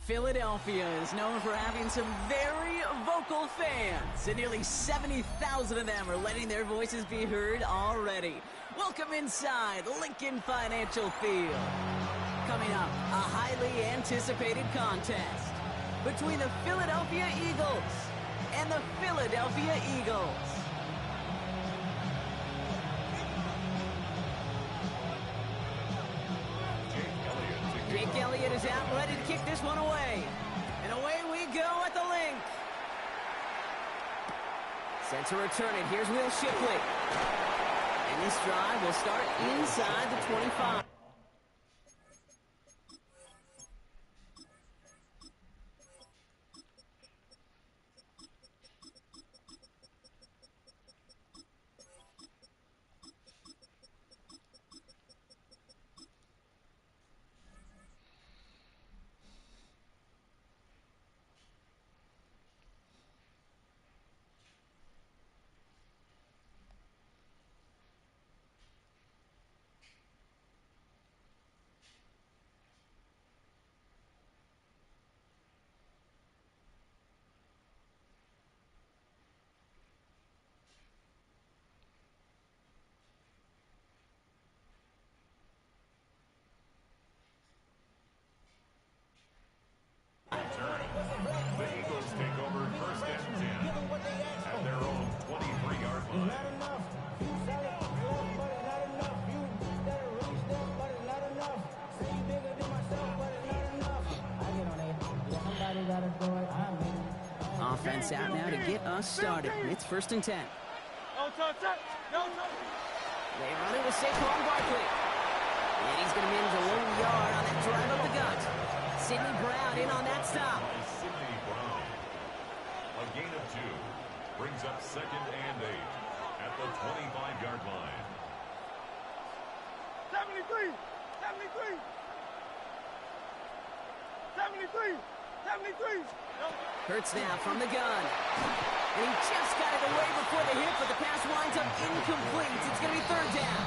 Philadelphia is known for having some very vocal fans, and nearly 70,000 of them are letting their voices be heard already. Welcome inside Lincoln Financial Field. Coming up, a highly anticipated contest between the Philadelphia Eagles and the Philadelphia Eagles. Jake Elliott is out and ready to kick this one away. And away we go at the link. Set to return it. Here's Will Shipley. And this drive will start inside the 25. Offense out now to get us started. It's 1st and 10. They run it with Saquon Barkley. And he's going to manage a low yard on that drive up the gut. Sidney Brown in on that stop. Sidney Brown. A gain of 2. Brings up 2nd and 8 at the 25-yard line. 73! 73! 73! 73! Hurts now from the gun. And he just got it away before the hit, but the pass winds up incomplete. It's going to be 3rd down.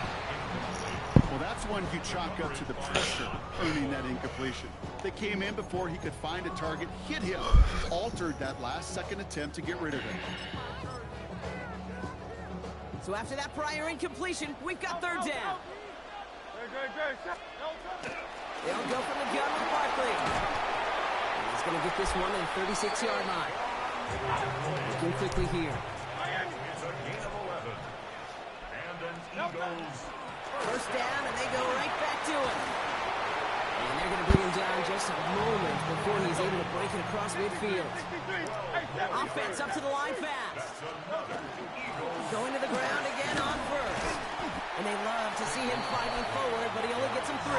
Well, that's one you chalk up to the pressure earning that incompletion. They came in before he could find a target, hit him, altered that last-second attempt to get rid of him. So after that prior incompletion, we've got 3rd down. They'll go from the gun with Barkley. He's going to get this one at the 36-yard line. Looking quickly here. It's a gain of 11. And an Eagles. 1st down, and they go right back to it. And they're going to bring him down just a moment before he's able to break it across midfield. Offense up to the line fast. Going to the ground again on 1st. And they love to see him fighting forward, but he only gets him 3.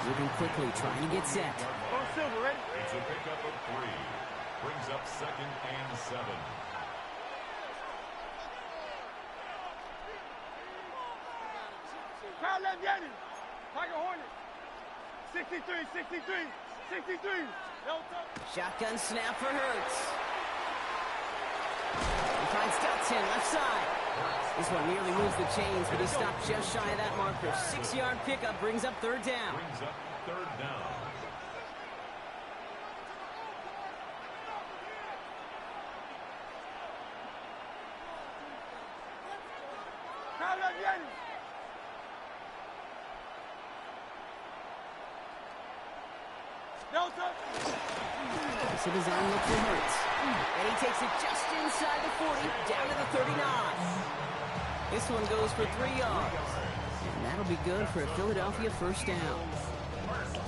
Moving quickly, trying to get set. It's a pickup of 3. Brings up 2nd and 7. Crowd left Yanni. Tiger Hornet. 63, 63, 63. Shotgun snap for Hurts. He finds Dotson left side. This one nearly moves the chains, but he stopped just shy of that marker. 6-yard pickup brings up 3rd down. Brings up 3rd down. Crowd left Yanni. It's a design look for Hurts. And he takes it just inside the 40, down to the 39. This one goes for 3 yards. And that'll be good for a Philadelphia 1st down.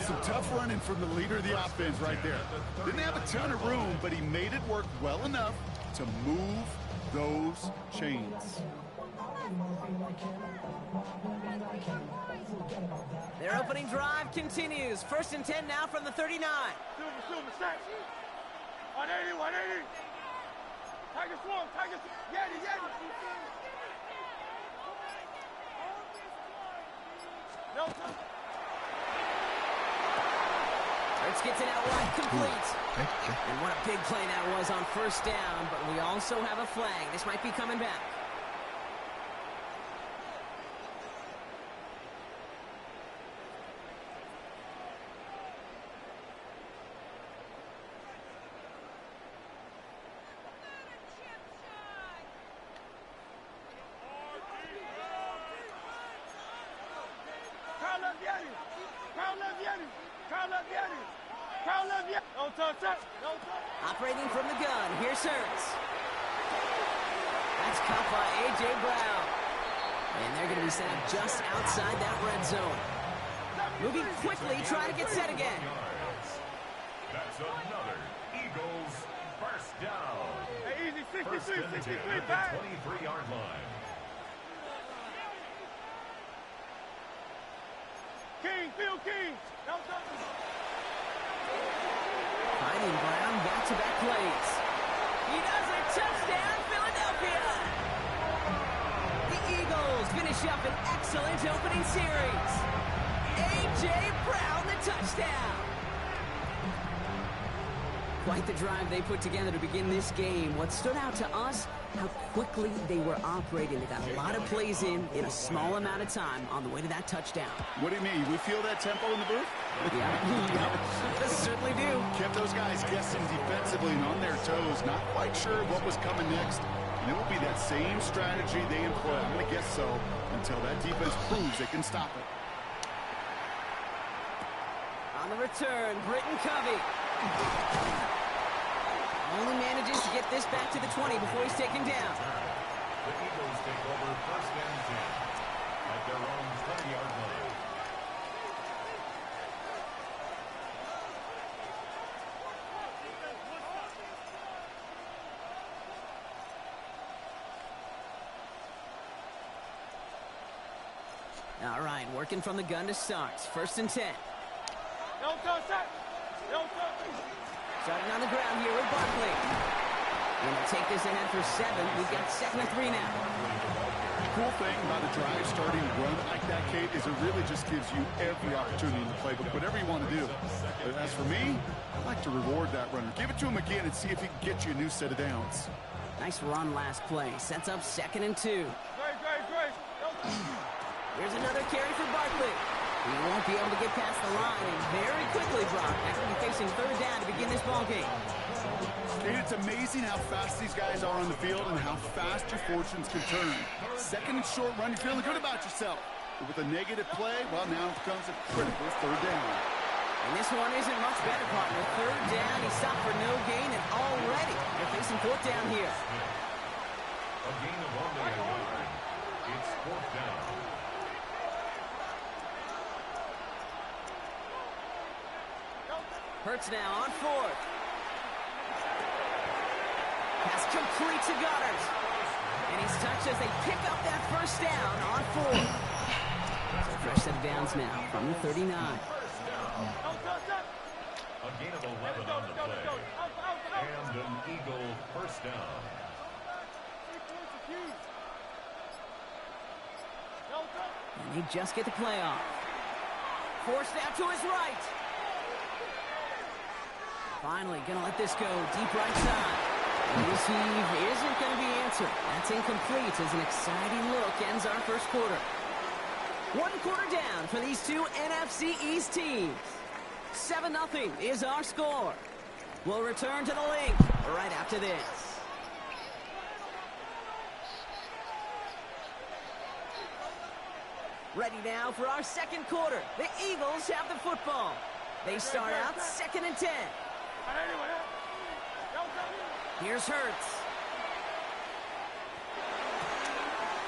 Some tough running from the leader of the offense right there. Didn't have a ton of room, but he made it work well enough to move those chains. Their opening drive continues. 1st and 10 now from the 39. Silver, set. 180, 180. Tiger Swarm, Tiger Swarm. Yanni. Hurts gets it out wide, complete. And what a big play that was on 1st down, but we also have a flag. This might be coming back. Operating from the gun, here's Hurts. That's caught by A.J. Brown. And they're going to be set up just outside that red zone. Moving quickly, trying to get set again. That's another Eagles first down. Hey, easy, 63, First and 10 at the 23-yard line. King, Phil King. Finding Brown, back-to-back plays. He does it, touchdown, Philadelphia! The Eagles finish up an excellent opening series. A.J. Brown, the touchdown. Quite the drive they put together to begin this game. What stood out to us, how quickly they were operating. They got a lot of plays in a small amount of time on the way to that touchdown. What do you mean? We feel that tempo in the booth? Yeah, certainly do. Kept those guys guessing defensively and on their toes, not quite sure what was coming next. And it will be that same strategy they employ, I'm going to guess so, until that defense proves they can stop it. On the return, Britton Covey. Only manages to get this back to the 20 before he's taken down. The Eagles take over first and 10 at their own 20-yard line. All right, working from the gun to start. First and 10. Starting on the ground here with Barkley. And they'll take this ahead for 7. We've got 2nd and 3 now. The cool thing about a drive starting to run like that, Kate, is it really just gives you every opportunity in the playbook, whatever you want to do. But as for me, I like to reward that runner. Give it to him again and see if he can get you a new set of downs. Nice run last play. Sets up 2nd and 2. Here's another carry for Barkley. He won't be able to get past the line, and very quickly, Brock, after be facing 3rd down to begin this ballgame. It's amazing how fast these guys are on the field and how fast your fortunes can turn. 2nd and short run, you're feeling good about yourself. But with a negative play, well, now comes a critical 3rd down. And this one isn't much better, partner. 3rd down, he stopped for no gain, and already they're facing 4th down here. A gain of only a yard. It's 4th down. Hurts now on 4th. Pass complete to Goddard. And he's touched as they pick up that 1st down on 4th. So fresh set of downs now from the 39. A gain of 11 on the play. And an Eagle first down. And they just get the play off. Forced out to his right. Finally, going to let this go deep right side. And the receive isn't going to be answered. That's incomplete as an exciting look ends our 1st quarter. 1 quarter down for these two NFC East teams. 7-0 is our score. We'll return to the link right after this. Ready now for our 2nd quarter. The Eagles have the football. They start out 2nd and 10. Here's Hurts.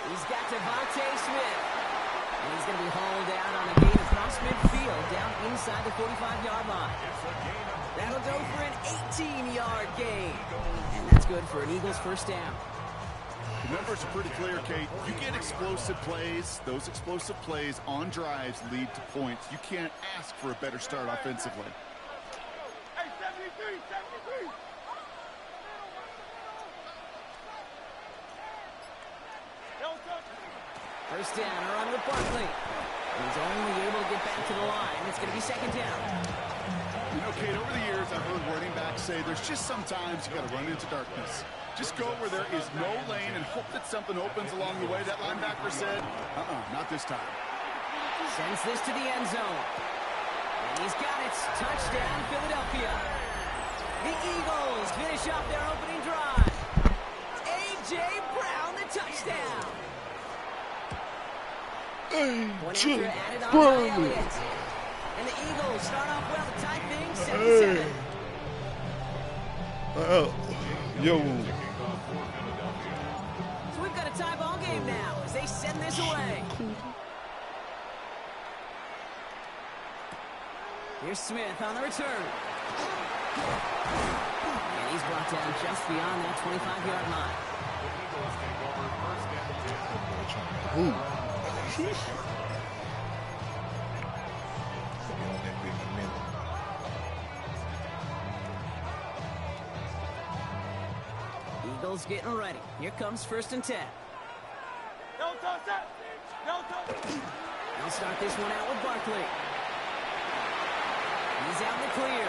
He's got Devontae Smith. And he's going to be hauled out on a gain across midfield down inside the 45-yard line. That'll go for an 18-yard gain. And that's good for an Eagles first down. The numbers are pretty clear, Kate. You get explosive plays. Those explosive plays on drives lead to points. You can't ask for a better start offensively. Hey, 73, 73. First down, a run with Barkley. He's only able to get back to the line. It's going to be 2nd down. You know, Kate, over the years, I've heard running backs say there's just sometimes you got to run into darkness. Just go where there is no lane and hope that something opens along the way. That linebacker said, not this time. Sends this to the end zone. And he's got it. Touchdown, Philadelphia. The Eagles finish off their opening drive. A.J. Brown, the touchdown. A.J. Brown. And the Eagles start off well to tie things 7-7. Yo. So we've got a tie ball game now as they send this away. Here's Smith on the return. And he's brought down just beyond that 25-yard line. Ooh. Eagles getting ready. Here comes 1st and 10. No touch that. No touch. They'll start this one out with Barkley. He's out in the clear.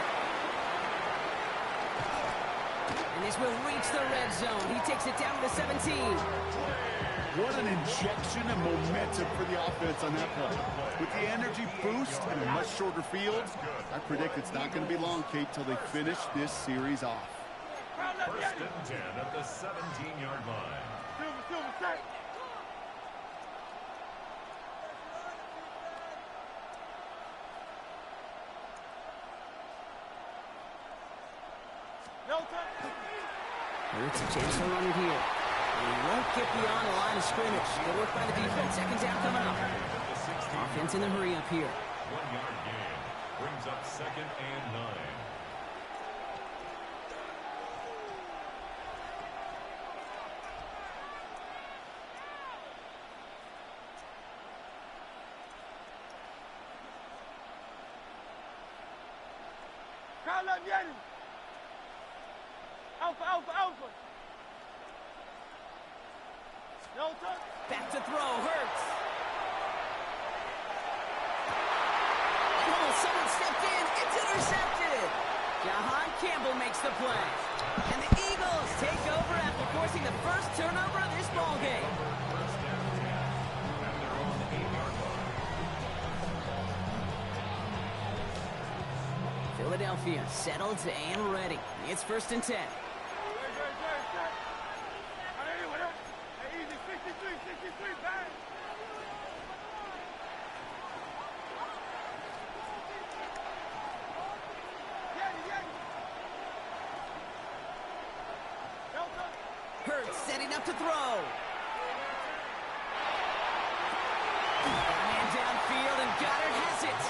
And this will reach the red zone. He takes it down to the 17. What an injection of momentum for the offense on that play. With the energy boost and a much shorter field, I predict it's not going to be long, Kate, till they finish this series off. 1st and 10 at the 17-yard line. Silver, set. No touch. It's a chance to run it here. He won't get beyond the line of scrimmage. Good work by the defense. 2nd down coming up. Offense in the hurry up here. 1-yard gain brings up 2nd and 9. Carla viene. Alpha. No touch. Back to throw. Hurts. Oh, someone stepped in. It's intercepted. Jahan Campbell makes the play. And the Eagles take over after forcing the first turnover of this ball game. Philadelphia settled and ready. It's 1st and 10. Easy, 63, bang. Hurts setting up to throw. Man downfield, and Goddard has it.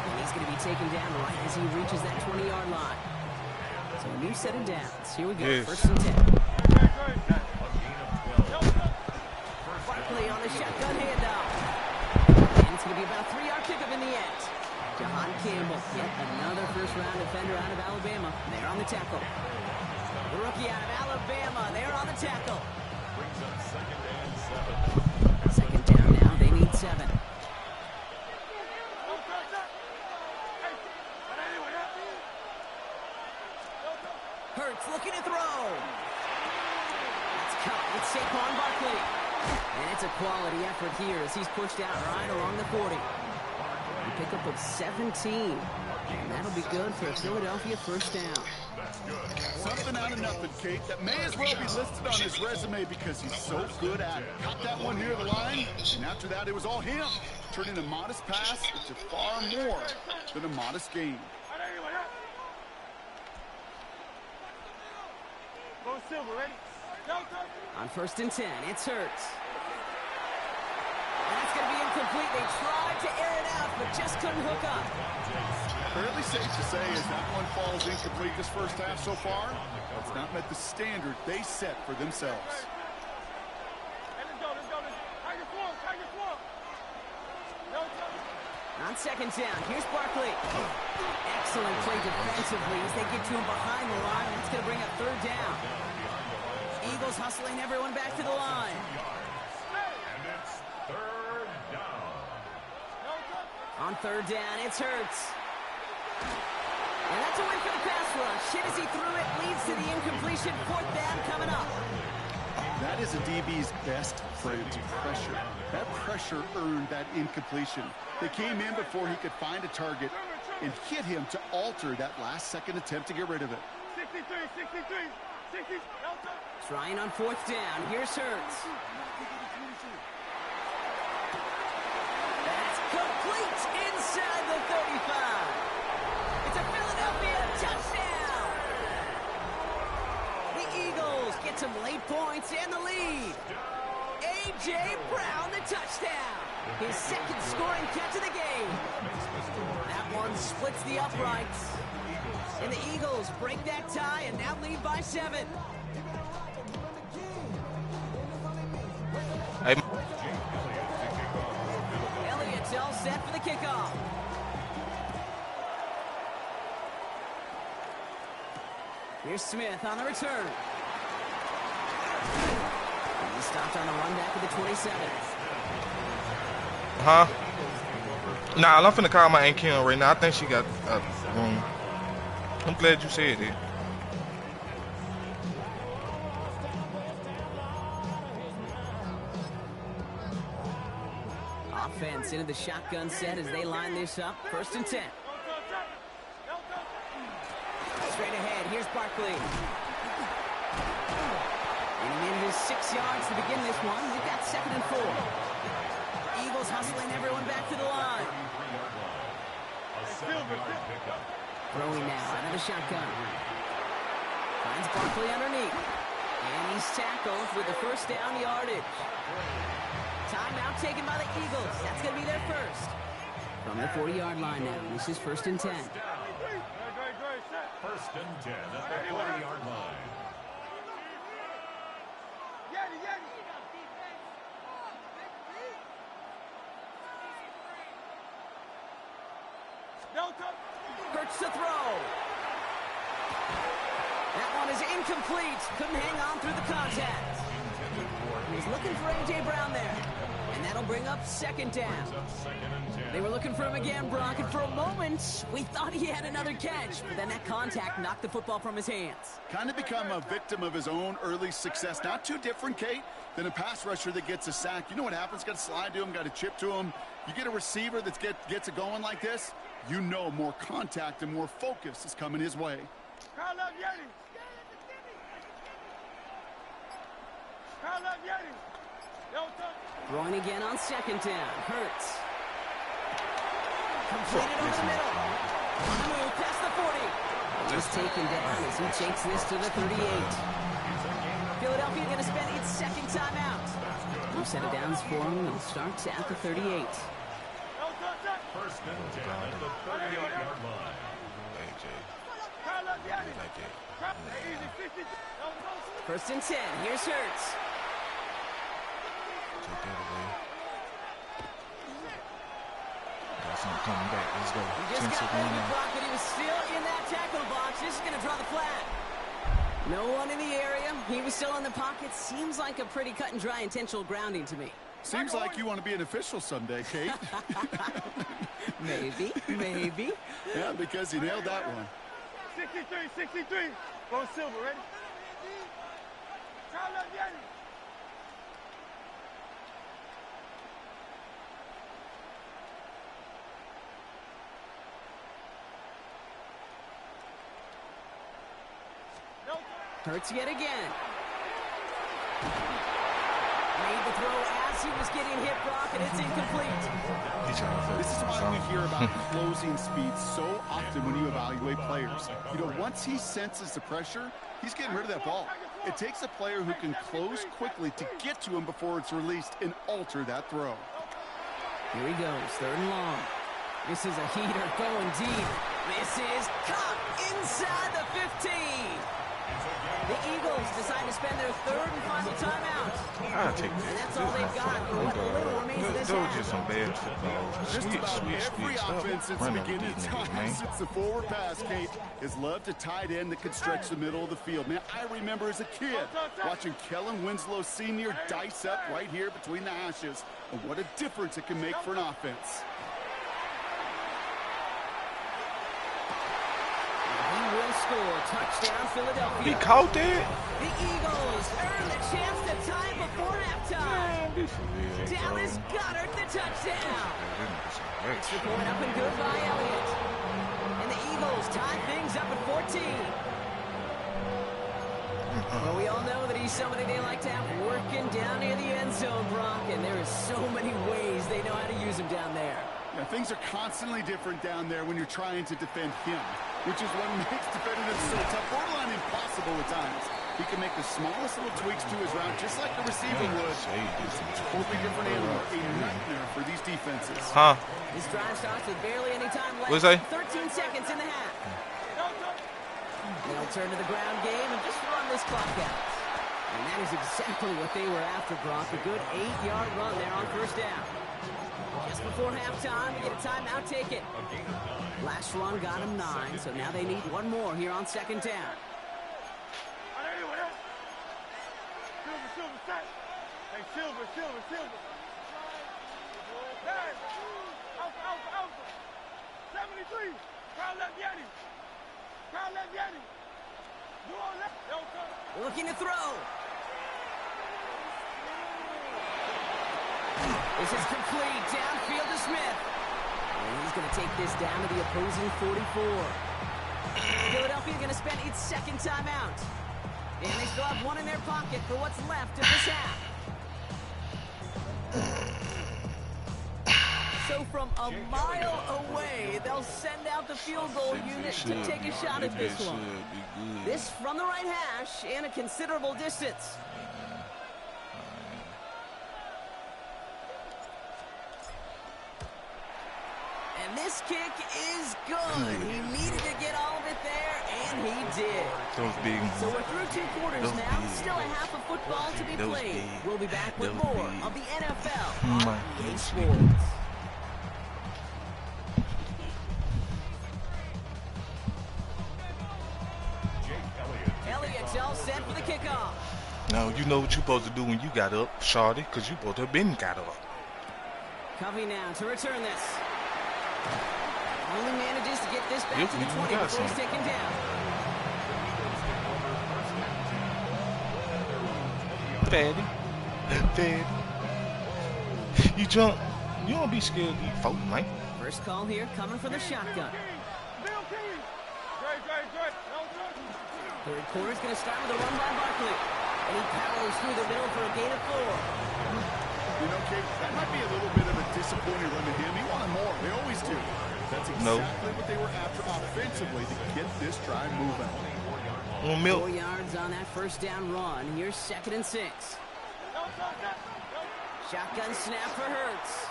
And he's going to be taken down right as he reaches that 20-yard line. So a new set of downs. Here we go, Yes. 1st and 10. Barkley on the shotgun handoff. And it's going to be about a 3-yard pickup in the end. Jahan Campbell, yet another first-round defender out of Alabama. They're on the tackle. The rookie out of Alabama, they're on the tackle. Brings up 2nd and 7. 2nd down now, they need 7. Hurts looking to throw. That's caught with Saquon Barkley. And it's a quality effort here as he's pushed out right along the 40. A pickup of 17. And that'll be good for a Philadelphia 1st down. Something out of nothing, Kate, that may as well be listed on his resume because he's so good at it. Caught that one near the line, and after that, it was all him. Turning a modest pass into far more than a modest gain. Go Silver, ready? No touch. On 1st and 10, it's Hurts. And that's going to be incomplete. They tried to air it out, but just couldn't hook up. Fairly safe to say as that one falls incomplete this first half so far, it's not met the standard they set for themselves. Hey, let's go. Tiger swamp. No touch. On 2nd down, here's Barkley. Excellent play defensively as they get to him behind the line. That's going to bring up 3rd down. Eagles hustling everyone back to the line. And it's 3rd down. On 3rd down, it's Hurts. And that's a win for the pass rush. Hit as he threw it, leads to the incompletion. 4th down coming up. That is a DB's best friend, pressure. That pressure earned that incompletion. They came in before he could find a target and hit him to alter that last-second attempt to get rid of it. 63. Trying on 4th down. Here's Hurts. That's complete inside the 35. It's a Philadelphia touchdown. The points and the lead. A.J. Brown, the touchdown. His second scoring catch of the game. That one splits the uprights. And the Eagles break that tie and now lead by 7. Elliott's all set for the kickoff. Here's Smith on the return. He stopped on a run back at the 27. Huh? Nah, I'm finna call my Aunt Kim right now. I think she got room. I'm glad you said it. Offense into the shotgun set as they line this up. 1st and 10. Straight ahead, here's Barkley. And he needed his 6 yards to begin this one. We've got 2nd and 4. Eagles hustling everyone back to the line. Throwing now out of the shotgun. Finds Barkley underneath. And he's tackled with the 1st down yardage. Timeout taken by the Eagles. That's going to be their first. From the 40-yard line now, this is 1st and 10. 1st and 10 at the 40-yard line. Hurts to throw. That one is incomplete. Couldn't hang on through the contact. He's looking for A.J. Brown there. And that'll bring up 2nd down. They were looking for him again, Brock, and for a moment, we thought he had another catch. But then that contact knocked the football from his hands. Kind of become a victim of his own early success. Not too different, Kate, than a pass rusher that gets a sack. You know what happens? Got to slide to him, got to chip to him. You get a receiver that gets it going like this, you know more contact and more focus is coming his way. Throwing again on 2nd down. Hurts. Completed over the middle. On the move past the 40. He's taken down as he takes this to the 38. Philadelphia going to spend its 2nd timeout. New set of downs for him. They'll start at the 38. 1st and 10 at the 38-yard line. First and 10. Here's Hurts. Take that away. Got something coming back. Let's go. He just got moved, Brock, but he was still in that tackle box. This is going to draw the flag. No one in the area. He was still in the pocket. Seems like a pretty cut and dry intentional grounding to me. Seems like you want to be an official someday, Kate. Maybe. Yeah, because he nailed that one. 63. Go Silver, ready? Hurts yet again. Made the throw as he was getting hit, Brock, and it's incomplete. This is why we hear about closing speed so often when you evaluate players. You know, once he senses the pressure, he's getting rid of that ball. It takes a player who can close quickly to get to him before it's released and alter that throw. Here he goes, 3rd and long. This is a heater going deep. This is caught inside the 15. The Eagles decide to spend their 3rd and final timeout. I'll take that. And that's all they've got. What little remains of this Those half. just some bad football. Just about every offense since the beginning of time, since the forward pass, Kate, has loved a tight end that could stretch the middle of the field. Man, I remember as a kid watching Kellen Winslow Sr. dice up right here between the hashes. And what a difference it can make for an offense. He will score. Touchdown, Philadelphia. He caught that? The Eagles earn the chance to tie before halftime. Dallas Goedert, the touchdown. Extra point up and good by Elliott. And the Eagles tie things up at 14. Well, we all know that he's somebody they like to have working down near the end zone, Brock, and there is so many ways they know how to use him down there. Yeah, things are constantly different down there when you're trying to defend him, which is what makes defending him so tough, borderline impossible at times. He can can make the smallest little tweaks to his route, just like the receiver would. It's a totally different animal. A nightmare for these defenses. Huh? This drive starts with barely any time left. What's that? 13 seconds in the half. They'll turn to the ground game and just run this clock out. And that is exactly what they were after, Brock. A good 8-yard run there on first down. Just before halftime, we get a timeout, take it. Last run got him 9, so now they need one more here on second down. Silver, set. Hey, Silver. Hey, Alpha. 73. Crowd left Yeti. You on left. Looking to throw. This is complete. Downfield to Smith. And he's going to take this down to the opposing 44. Philadelphia going to spend its second timeout. And they still have one in their pocket for what's left of this half. So from a mile away, they'll send out the field goal unit to take a shot at this one. This from the right hash and a considerable distance. And this kick is good. He needed to get all of it there, and he did. Those big. So we're through 2 quarters now. Still a half of football to be played. We'll be back with more of the NFL on EA Sports. Elliott's all set for the kickoff. Now, you know what you're supposed to do when you got up, shawty, because you supposed to have been got up. Covey now to return this. Only manages to get this back to the 20 before he's taken down. Fatty. You jump. You don't be scared to eat folk, man. First call here coming from the shotgun. Third quarter is going to start with a run by Barkley. And he powers through the middle for a gain of 4. You know, Kate, that might be a little bit of a disappointing run to him. He wanted more. They always do. That's exactly what they were after offensively to get this drive moving. 4 yards on that first down run. Here's 2nd and 6. Shotgun snap for Hurts.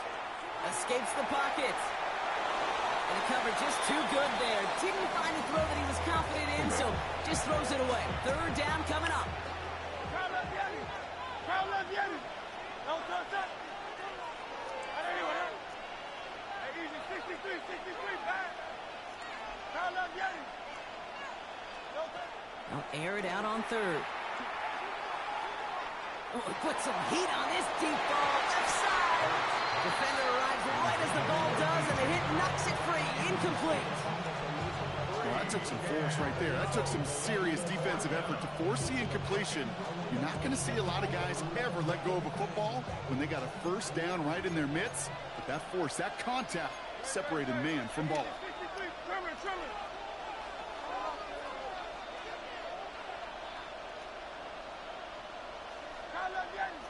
Escapes the pocket. And the cover just too good there. Didn't find a throw that he was confident in, so just throws it away. Third down coming up. Crowd left Yeti. Don't touch that. Hey, easy. 63, back. Crowd left Yeti. Don't touch. Now air it out on third. Oh, put some heat on this deep ball. Left side. Defender arrives right as the ball does, and the hit knocks it free. Incomplete. Well, that took some force right there. That took some serious defensive effort to force the incompletion. You're not going to see a lot of guys ever let go of a football when they got a first down right in their midst. But that force, that contact, separated man from ball. 63, trimmer. Crowd left Yeti.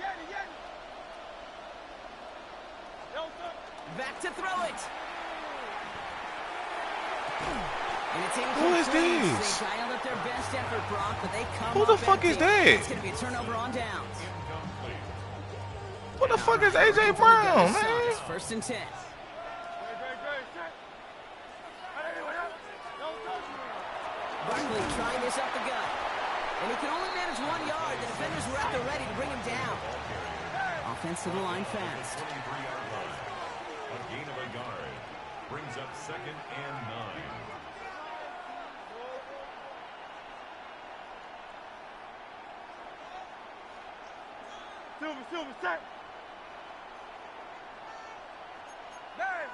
Yeti. Don't touch. Back to throw it. And it's Who is this? They dialed up their best effort, Brock, but they come Who the up fuck is empty. that? It's going to be a turnover on downs. What the fuck is A.J. Brown, man? First and 10. Great, set. Don't touch me. Barkley trying this up the gut. And he can only manage 1 yard. The defenders were out there ready to bring him down. Offensive line fast. A gain of a yard. Brings up 2nd and 9. Silver, set. Nine.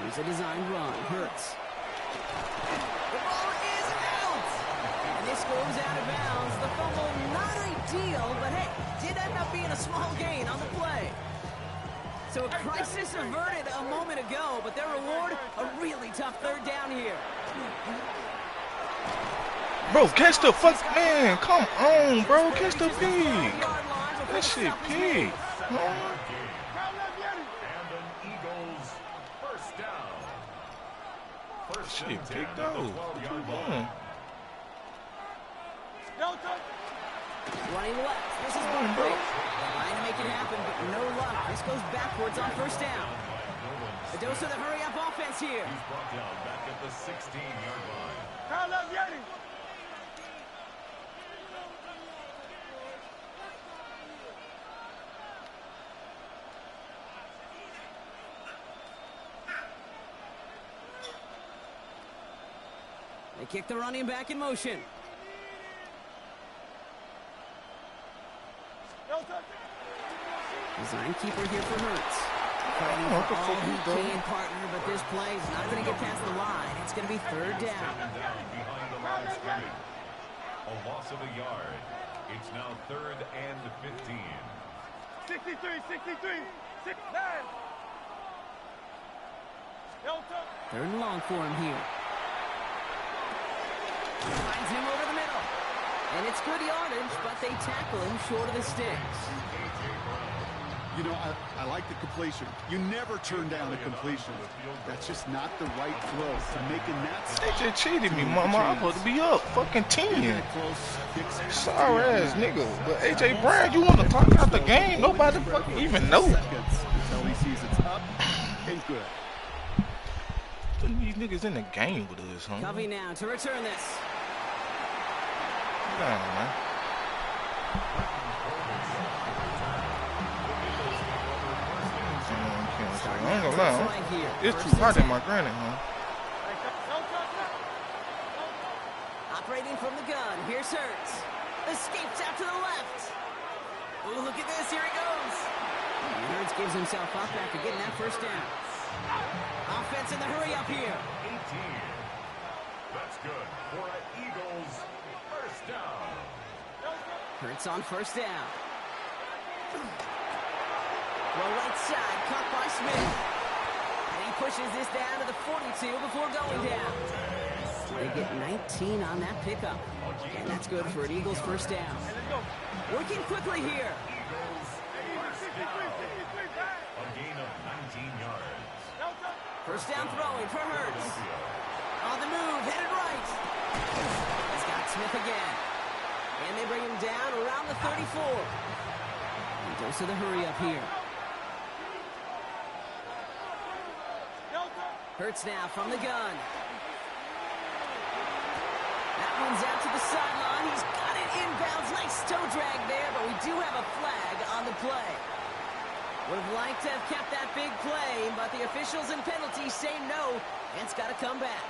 Here's a designed run. Hurts. The ball is out! And this goes out of bounds. The fumble not ideal, but hey, did end up being a small gain on the play. So a crisis averted a moment ago, but their reward, a really tough third down here. Bro, catch the fuck, man. Come on, bro. Catch the pig. That shit pig. And an Eagles first down. First Shit and 10 pig at the though. 12-yard line. Running left. This is Bro. trying to make it happen, but no luck. This goes backwards on first down. A dose of the hurry-up offense here. He's brought down back at the 16-yard line. They kick the running back in motion. Design keeper here for Hurts. Fighting What the for fuck all he is that? can, partner, but this play is not going to get past the line. It's going to be third down. Second down behind the line of scrimmage. A loss of a yard. It's now 3rd and 15. 63. 6-9. Third and long for him here. Finds him over the middle. And it's good yardage, but they tackle him short of the sticks. You know, I like the completion. You never turn down a completion. That's just not the right throw. To making that They just cheated me, mama. I'm supposed to be up fucking 10. Sorry ass nigga. But AJ Brown, you want to talk about the game? Nobody fucking even know. Until he sees it's up and good. These niggas in the game with us, huh? Covey now to return this. Nah, man. I ain't gonna lie. Right here. It's too hot in my granny, huh? Operating from the gun. Here's Hurts. Escapes out to the left. Ooh, look at this. Here he goes. And Hurts gives himself up after getting that first down. Offense in the hurry up here. 18. That's good for an Eagles first down. Hurts on first down. Well, right side, caught by Smith. And he pushes this down to the 42 before going down. They get 19 on that pickup. And that's good for an Eagles first down. Working quickly here. A gain of 19 yards. First down throwing for Hurts. On the move, headed right. He's got Smith again. And they bring him down around the 34. And dose of the hurry up here. Hurts now from the gun. That one's out to the sideline. He's got it inbounds. Nice toe drag there, but we do have a flag on the play. Would have liked to have kept that big play, but the officials and penalties say no, and it's got to come back.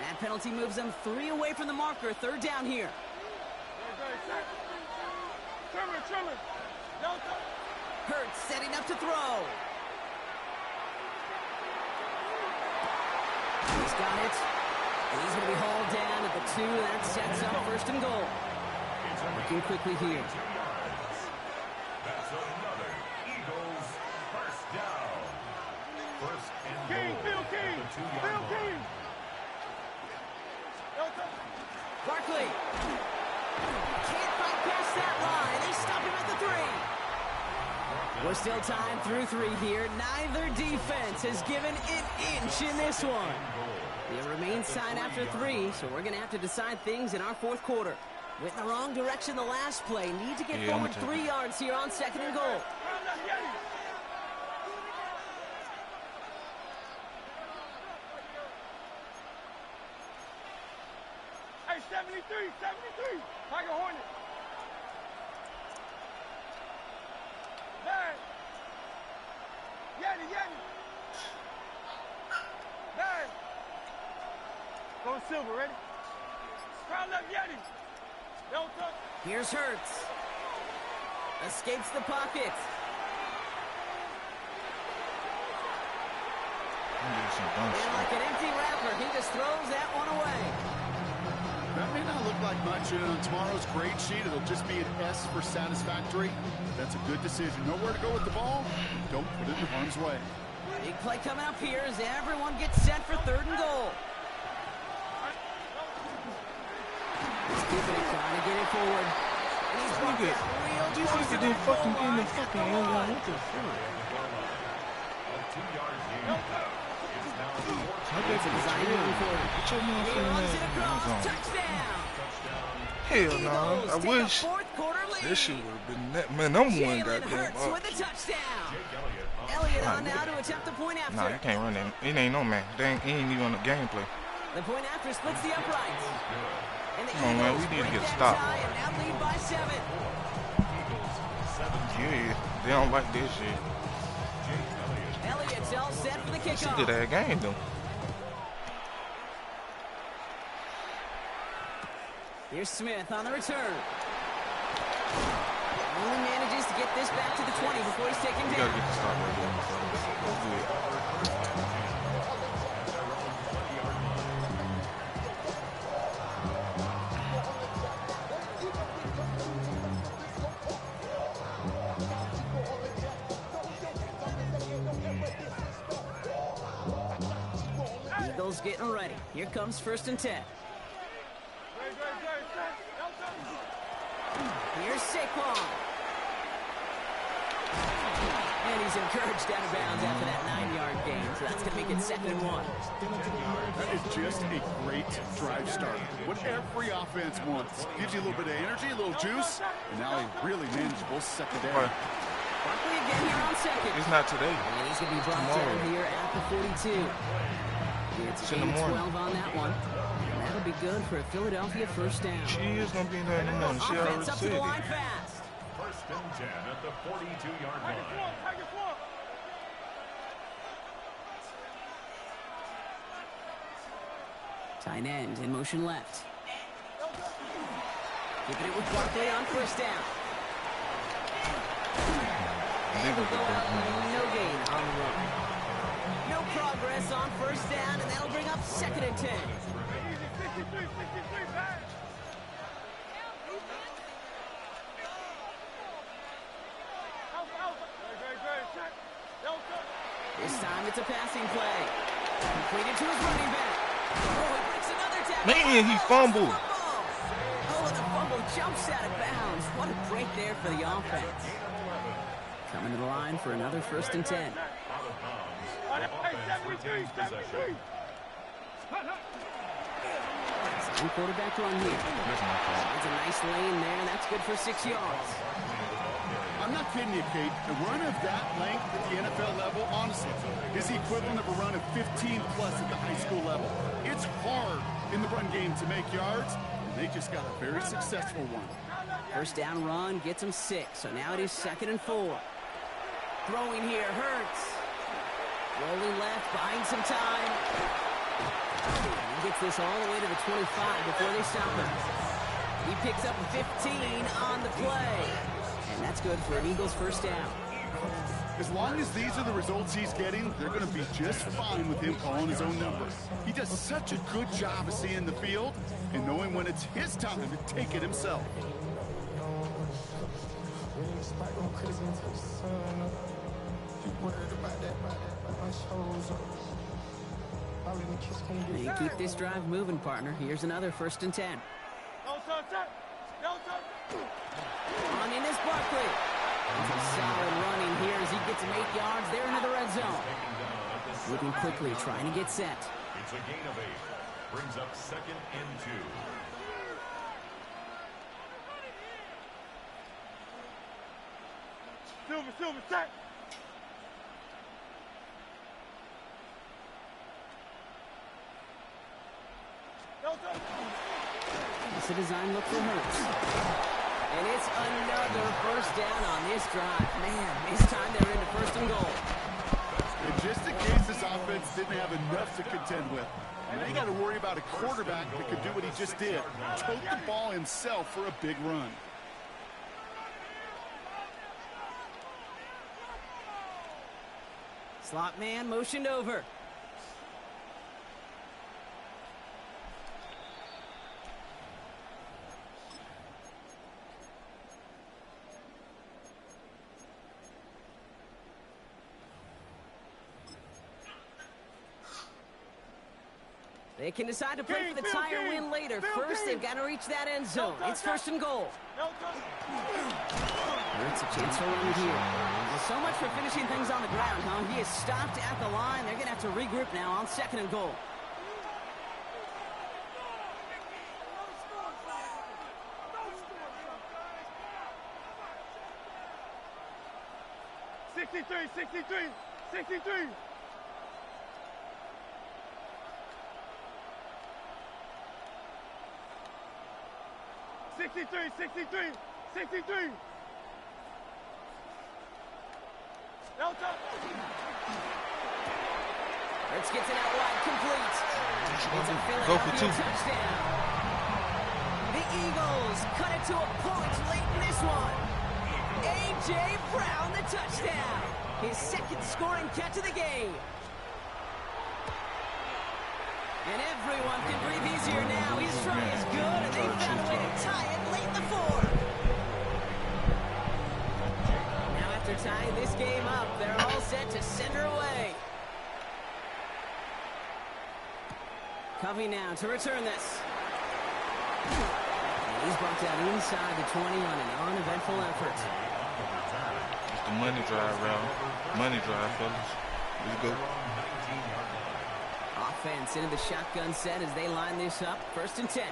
That penalty moves them 3 away from the marker. Third down here. Hurts setting up to throw. He's got it. And he's going to be hauled down at the 2. That sets up first and goal. Working quickly here. That's another Eagles first down. First and goal at the 2-yard line. Barkley. Can't fight past that line. They stop him at the 3. We're still tying through 3 here. Neither defense has given an inch in this one. It remains tied after 3, so we're going to have to decide things in our fourth quarter. Went in the wrong direction the last play. Need to get forward 3 yards here on second and goal. Hey, 73. Tiger Hornet. Nine. Yeti. Nine. Going silver, ready? Crown left, Yeti. Don't touch. Here's Hurts. Escapes the pocket. And like an empty wrapper, he just throws that one away. That may not look like much, and on tomorrow's grade sheet, it'll just be an S for satisfactory. That's a good decision. Know where to go with the ball. Don't put it in harm's way. Big play coming up here as everyone gets set for 3rd and goal. He's keeping it, trying to get it forward. And he's brought that real These close to niggas that didn't fucking goal get in the line. fucking end line. What the fuck? A 2-yard gain. It's now 4th. It's a design move for him. Get your He motherfucking runs it ass across. on. Touchdown. Hell no. Eagles I take wish a 4th quarter lead. that shit would have been that. Man, I'm one Jalen goddamn Hurts up. with a touchdown. Jake Elliott on Elliott Nah, on now to attempt the point after. Nah, you can't run that. It ain't no man. They ain't even on the gameplay. The point after splits the uprights. And the Come on, man, Eagles we need to break get a that stop. tie and now lead by 7. Yeah, they don't like this shit. Elliott's all set for the It's a kickoff. good ass game though. Here's Smith on the return. Only manages to get this back to the 20 before he's taken We gotta down. get the stop right here. Let's do it. Eagles getting ready. Here comes 1st and 10. Here's Saquon. And he's encouraged out of bounds after that 9-yard gain. So that's going to make it 2nd and 1. That is just a great drive start. What every offense wants. Gives you a little bit of energy, a little juice, and now a really manageable secondary. Right. Barkley again here on 2nd. It's not today. And he's going to be brought Tomorrow. down here at the 42. It's in the morning. 12 on that one. And that'll be good for a Philadelphia 1st down. She is gonna be in there in the morning. She already Offense up to said the it. line fast. 1st and 10 at the 42-yard line. Tight end in motion left. Keeping it with Barkley on 1st down. Able to go out, no gain on the run. No progress on 1st down, and that'll bring up 2nd and 10. This time it's a passing play. Completed to his running back. Oh, he breaks another tackle. Man, he fumbled. Oh, and the fumble jumps out of bounds. What a break there for the offense. Coming to the line for another 1st and 10. Same quarterback run here. It's a nice lane there, and that's good for 6 yards. I'm not kidding you, Kate. A run of that length at the NFL level, honestly, is the equivalent of a run of 15-plus at the high school level. It's hard in the run game to make yards, and they just got a very successful one. 1st down run gets him 6, so now it is 2nd and 4. Throwing here, Hurts. Rolling left, buying some time. And he gets this all the way to the 25 before they stop him. He picks up 15 on the play. And that's good for an Eagles 1st down. As long as these are the results he's getting, they're going to be just fine with him calling his own numbers. He does such a good job of seeing the field and knowing when it's his time to take it himself. They keep this drive moving, partner. Here's another 1st and 10. On in is Barkley. It's a solid running here as he gets him 8 yards there into the red zone. Moving quickly, trying to get set. It's a gain of 8. Brings up 2nd and 2. Silver, set. It's a design look for Hurts. And it's another 1st down on this drive. Man, this time they're into 1st and goal. And just in case this offense didn't have enough to contend with, and they got to worry about a quarterback that could do what he just did, tote the ball himself for a big run. Slot man motioned over. They can decide to play for the tie or win later. First, they've got to reach that end zone. It's 1st and goal. It's a chance to run here. Well, so much for finishing things on the ground, huh? He is stopped at the line. They're going to have to regroup now on 2nd and goal. Sixty-three. 63. Let's get it out wide, complete. Go for 2. Touchdown. The Eagles cut it to a point late in this one. A.J. Brown, the touchdown. His 2nd scoring catch of the game. And everyone can breathe easier now. His try is good, and they found a way to tie it late in the 4th. Now after tying this game up, they're all set to send her away. Covey now to return this. And he's brought down inside the 20 on an uneventful effort. It's the money drive, Ralph. Money drive, fellas. Let's go. Offense into the shotgun set as they line this up. 1st and 10.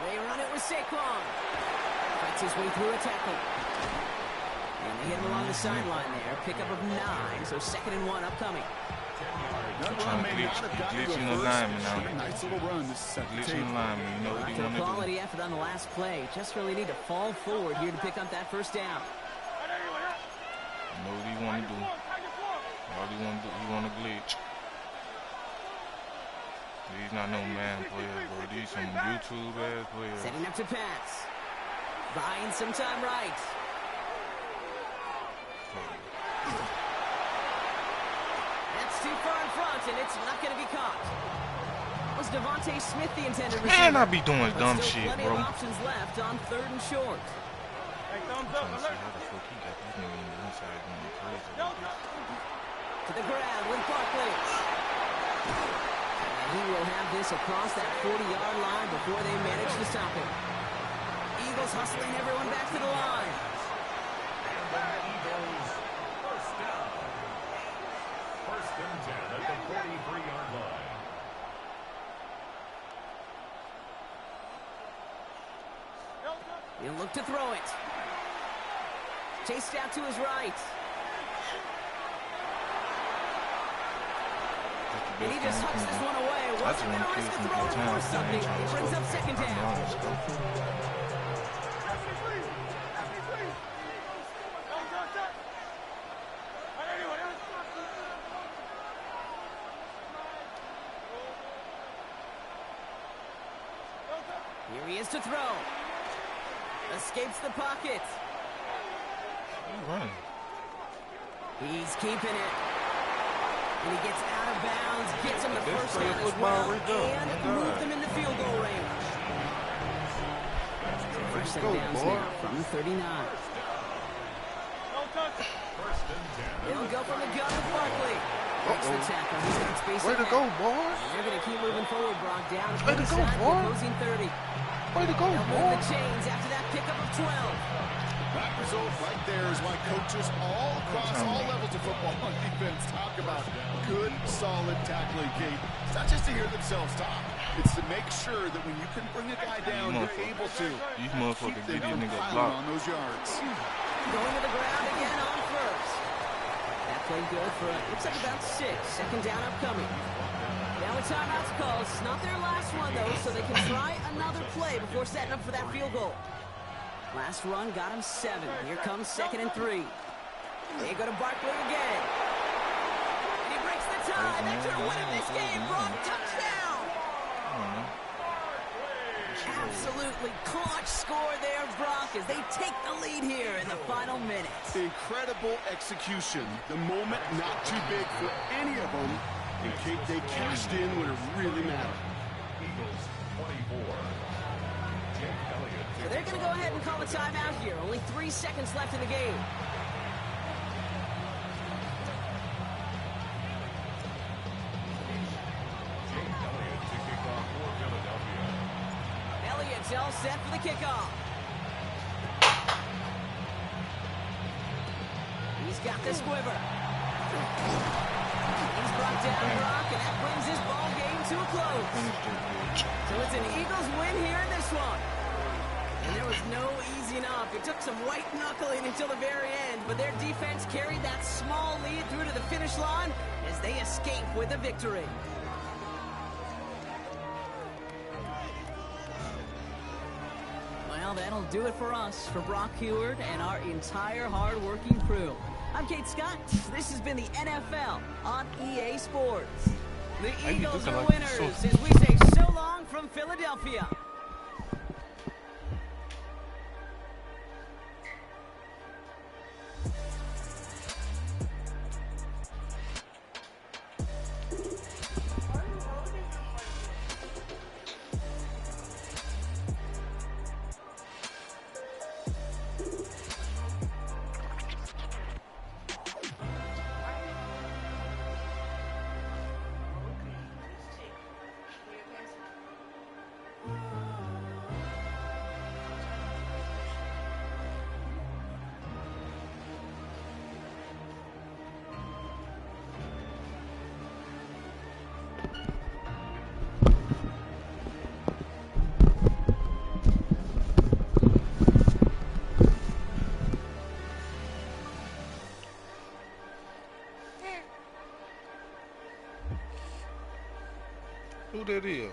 They run it with Saquon. Fights his way through a tackle. And they hit him along the sideline there. Pickup of 9, so 2nd and 1 upcoming. Glitching the lineman now. Nice little run. This is Glitching the lineman. You know what you want to do. Quality effort on the last play. Just really need to fall forward here to pick up that 1st down. You know what he want to do. All he want to do, he want to glitch. These not no man players, bro. These some YouTube ass players. Setting up to pass. Buying some time right. That's too far in front, and it's not going to be caught. Was Devontae Smith the intended receiver? Man, I be doing dumb shit, plenty bro. Of options left on 3rd and short. Hey, thumbs up, alert. To the ground with Barkley. And he will have this across that 40-yard line before they manage to stop him. Eagles hustling everyone back to the line. And the Eagles, 1st down. 1st and 10 at the 43-yard line. He'll look to throw it. Chased out to his right. And he just hucks this one away. Wasn't going to risk a throw to force something. It brings up 2nd down. Here he is to throw. Escapes the pocket. Running. He's keeping it. And he gets out of bounds, gets him the 1st down as well, and move them into field goal range. 1st and downs now from 39. He'll go from the gun with Barkley. Breaks the tackle. He's got space. Way to go, boys. They're going to keep moving forward, Brock. Down Way to go, boy. Opposing 30. Way to go, They'll move the boy. chains after that pickup of 12. That result right there is why coaches all across all levels of football on defense talk about good, solid tackling, Kate. It's not just to hear themselves talk. It's to make sure that when you can bring a guy down, you're able to These keep motherfuckers them get these from niggas piling blocked. on those yards. Going to the ground again on 1st. That played good for, looks like about 6. 2nd down upcoming. Now a timeout's called. It's not their last one, though, so they can try another play before setting up for that field goal. Last run got him 7. Here comes 2nd and 3. They go to Barkley again. And he breaks the tie. They're going to win in this game. Brock, touchdown! Absolutely clutch score there, Brock, as they take the lead here in the final minutes. Incredible execution. The moment not too big for any of them. And Kate, they cashed in when it really mattered. Eagles 24. So they're going to go ahead and call a timeout here. Only 3 seconds left in the game. kickoff. He's got the squiver. He's brought down Brock, and that brings his ball game to a close. So it's an Eagles win here in this one. And there was no easing up. It took some white knuckling until the very end, but their defense carried that small lead through to the finish line as they escape with a victory. Well, that'll do it for us, for Brock Heward and our entire hard-working crew. I'm Kate Scott. This has been the NFL on EA Sports. The Eagles are winners as we say so long from Philadelphia. Who that is?